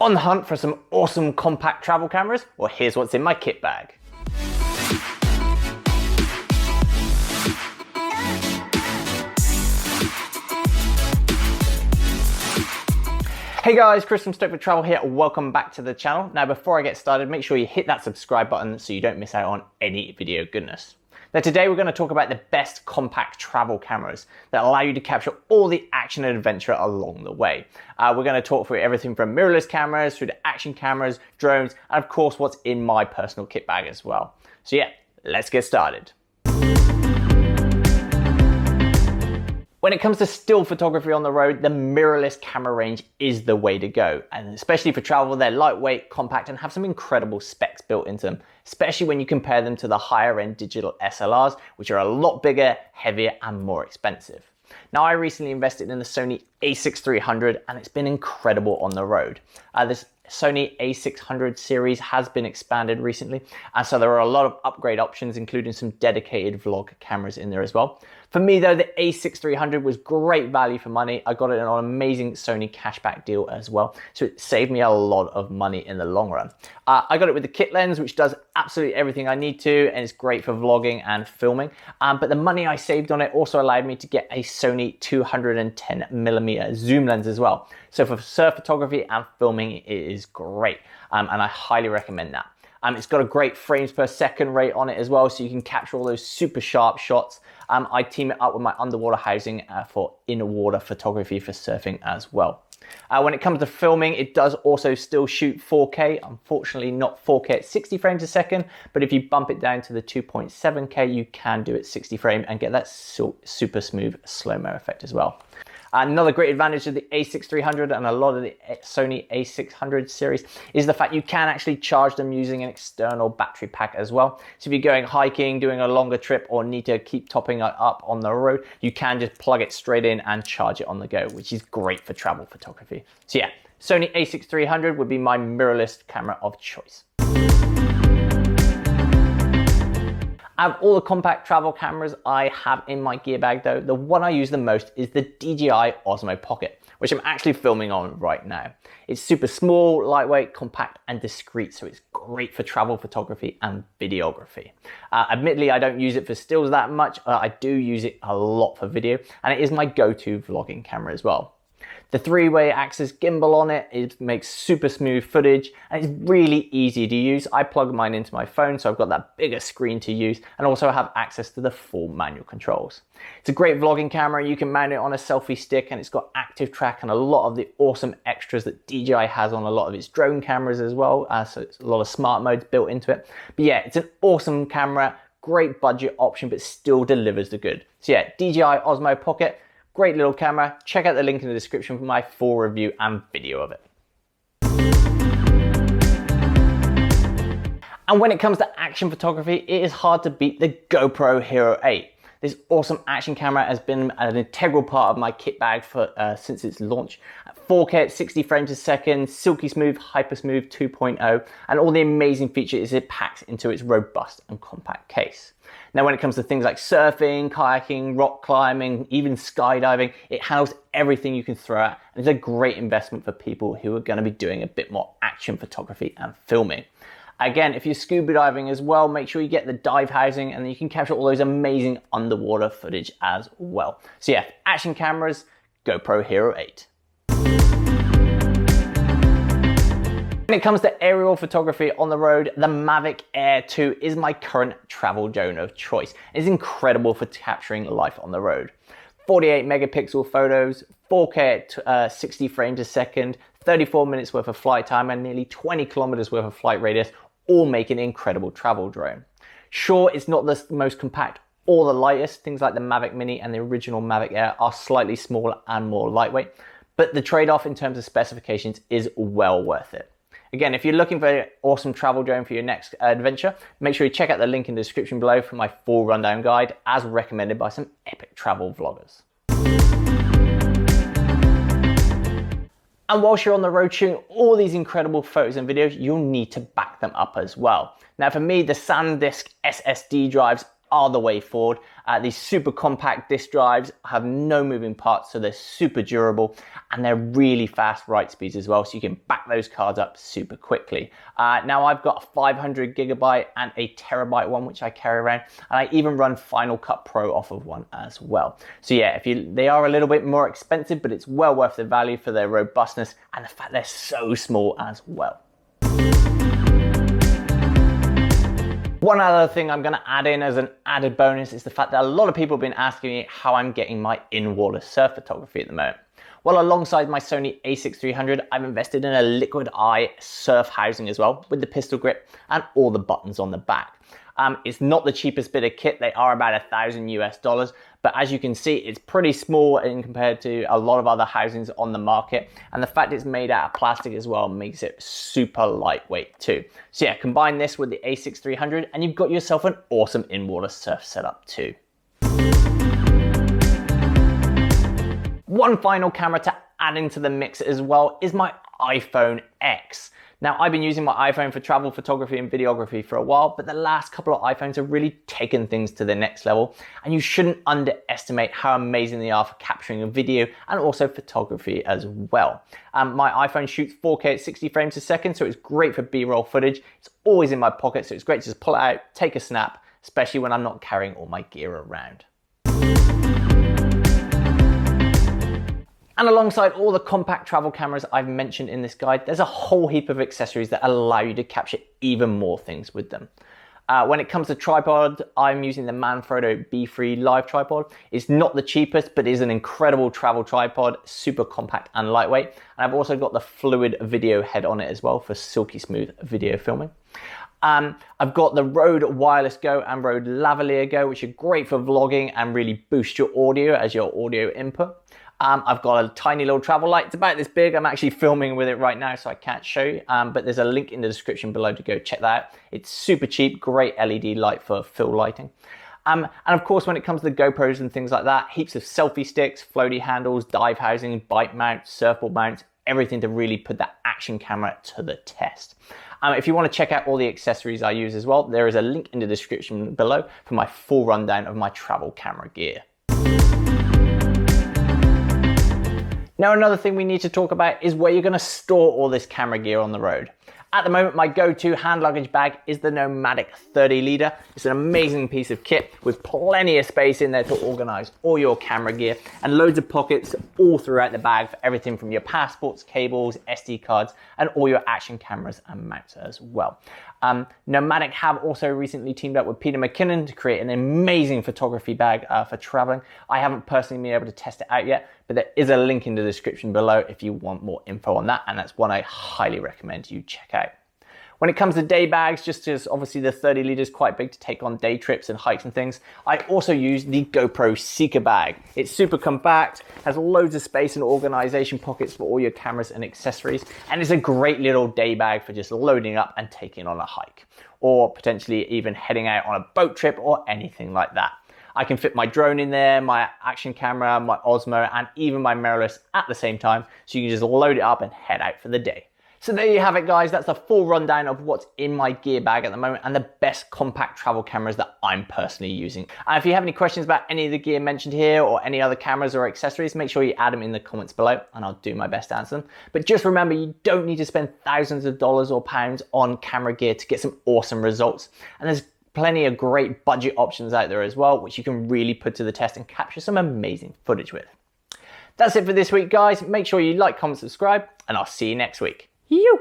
On the hunt for some awesome compact travel cameras? Well, here's what's in my kit bag. Hey guys, Chris from Stoked Travel here. Welcome back to the channel. Now, before I get started, make sure you hit that subscribe button so you don't miss out on any video goodness. Now today we're going to talk about the best compact travel cameras that allow you to capture all the action and adventure along the way. We're going to talk through everything from mirrorless cameras through to action cameras, drones, and of course what's in my personal kit bag as well. So yeah, let's get started. When it comes to still photography on the road, the mirrorless camera range is the way to go. And especially for travel, they're lightweight, compact, and have some incredible specs built into them, especially when you compare them to the higher end digital SLRs, which are a lot bigger, heavier, and more expensive. Now, I recently invested in the Sony A6300 and it's been incredible on the road. This Sony A600 series has been expanded recently, and so there are a lot of upgrade options, including some dedicated vlog cameras in there as well. For me though, the A6300 was great value for money. I got it on an amazing Sony cashback deal as well, so it saved me a lot of money in the long run. I got it with the kit lens, which does absolutely everything I need to, and it's great for vlogging and filming. But the money I saved on it also allowed me to get a Sony 210mm zoom lens as well. So for surf photography and filming, it is great, and I highly recommend that. It's got a great frames per second rate on it as well, so you can capture all those super sharp shots. I team it up with my underwater housing for in-water photography for surfing as well. When it comes to filming, it does also still shoot 4K. Unfortunately, not 4K at 60 frames a second, but if you bump it down to the 2.7K, you can do it 60 frame and get that super smooth slow-mo effect as well. Another great advantage of the A6300 and a lot of the Sony A600 series is the fact you can actually charge them using an external battery pack as well. So if you're going hiking, doing a longer trip, or need to keep topping it up on the road, you can just plug it straight in and charge it on the go, which is great for travel photography. So yeah, Sony A6300 would be my mirrorless camera of choice. Out of all the compact travel cameras I have in my gear bag though, the one I use the most is the DJI Osmo Pocket, which I'm actually filming on right now. It's super small, lightweight, compact, and discreet, so it's great for travel photography and videography. Admittedly, I don't use it for stills that much. I do use it a lot for video, and it is my go-to vlogging camera as well. The 3-way axis gimbal on it makes super smooth footage, and it's really easy to use. I plug mine into my phone, so I've got that bigger screen to use, and also have access to the full manual controls. It's a great vlogging camera. You can mount it on a selfie stick, and it's got active track and a lot of the awesome extras that DJI has on a lot of its drone cameras as well. So it's a lot of smart modes built into it. But yeah, it's an awesome camera, great budget option, but still delivers the good. So yeah, DJI Osmo Pocket. Great little camera. Check out the link in the description for my full review and video of it. And when it comes to action photography, it is hard to beat the GoPro Hero 8. This awesome action camera has been an integral part of my kit bag since its launch. 4K at 60 frames a second, silky smooth, hyper smooth 2.0, and all the amazing features it packs into its robust and compact case. Now, when it comes to things like surfing, kayaking, rock climbing, even skydiving, it handles everything you can throw at, and it's a great investment for people who are going to be doing a bit more action photography and filming. Again, if you're scuba diving as well, make sure you get the dive housing, and then you can capture all those amazing underwater footage as well. So yeah, action cameras, GoPro Hero 8. When it comes to aerial photography on the road, the Mavic Air 2 is my current travel drone of choice. It's incredible for capturing life on the road. 48 megapixel photos, 4K at 60 frames a second, 34 minutes worth of flight time, and nearly 20 kilometers worth of flight radius, all make an incredible travel drone. Sure, it's not the most compact or the lightest. Things like the Mavic Mini and the original Mavic Air are slightly smaller and more lightweight, but the trade-off in terms of specifications is well worth it. Again, if you're looking for an awesome travel drone for your next adventure, make sure you check out the link in the description below for my full rundown guide, as recommended by some epic travel vloggers. And whilst you're on the road shooting all these incredible photos and videos, you'll need to back them up as well. Now for me, the SanDisk SSD drives are the way forward. These super compact disk drives have no moving parts, so they're super durable, and they're really fast write speeds as well, so you can back those cards up super quickly. Now I've got a 500 gigabyte and a terabyte one, which I carry around, and I even run Final Cut Pro off of one as well. So yeah, they are a little bit more expensive, but it's well worth the value for their robustness and the fact they're so small as well. One other thing I'm going to add in as an added bonus is the fact that a lot of people have been asking me how I'm getting my in-water surf photography at the moment. Well, alongside my Sony A6300, I've invested in a liquid eye surf housing as well, with the pistol grip and all the buttons on the back. It's not the cheapest bit of kit. They are about $1,000 US, but as you can see, it's pretty small in compared to a lot of other housings on the market. And the fact it's made out of plastic as well makes it super lightweight too. So yeah, combine this with the A6300 and you've got yourself an awesome in-water surf setup too. One final camera to add into the mix as well is my iPhone X. Now, I've been using my iPhone for travel photography and videography for a while, but the last couple of iPhones have really taken things to the next level, and you shouldn't underestimate how amazing they are for capturing a video and also photography as well. My iPhone shoots 4K at 60 frames a second, so it's great for B-roll footage. It's always in my pocket, so it's great to just pull it out, take a snap, especially when I'm not carrying all my gear around. And alongside all the compact travel cameras I've mentioned in this guide, there's a whole heap of accessories that allow you to capture even more things with them. When it comes to tripod, I'm using the Manfrotto B3 Live tripod. It's not the cheapest, but is an incredible travel tripod, super compact and lightweight. And I've also got the fluid video head on it as well for silky smooth video filming. I've got the Rode Wireless Go and Rode Lavalier Go, which are great for vlogging and really boost your audio as your audio input. I've got a tiny little travel light. It's about this big. I'm actually filming with it right now, so I can't show you. But there's a link in the description below to go check that out. It's super cheap, great LED light for fill lighting. And of course, when it comes to the GoPros and things like that, heaps of selfie sticks, floaty handles, dive housing, bike mounts, surfboard mounts, everything to really put that action camera to the test. If you want to check out all the accessories I use as well, there is a link in the description below for my full rundown of my travel camera gear. Now, another thing we need to talk about is where you're going to store all this camera gear on the road. At the moment, my go-to hand luggage bag is the Nomadic 30 litre. It's an amazing piece of kit with plenty of space in there to organize all your camera gear and loads of pockets all throughout the bag for everything from your passports, cables, SD cards, and all your action cameras and mounts as well. Nomadic have also recently teamed up with Peter McKinnon to create an amazing photography bag for traveling. I haven't personally been able to test it out yet, but there is a link in the description below if you want more info on that, and that's one I highly recommend you check out. When it comes to day bags, just as obviously the 30 litre is quite big to take on day trips and hikes and things, I also use the GoPro Seeker bag. It's super compact, has loads of space and organization pockets for all your cameras and accessories, and it's a great little day bag for just loading up and taking on a hike, or potentially even heading out on a boat trip or anything like that. I can fit my drone in there, my action camera, my Osmo, and even my mirrorless at the same time, so you can just load it up and head out for the day. So there you have it, guys. That's a full rundown of what's in my gear bag at the moment and the best compact travel cameras that I'm personally using. And if you have any questions about any of the gear mentioned here or any other cameras or accessories, make sure you add them in the comments below and I'll do my best to answer them. But just remember, you don't need to spend thousands of dollars or pounds on camera gear to get some awesome results. And there's plenty of great budget options out there as well, which you can really put to the test and capture some amazing footage with. That's it for this week, guys. Make sure you like, comment, subscribe, and I'll see you next week. You.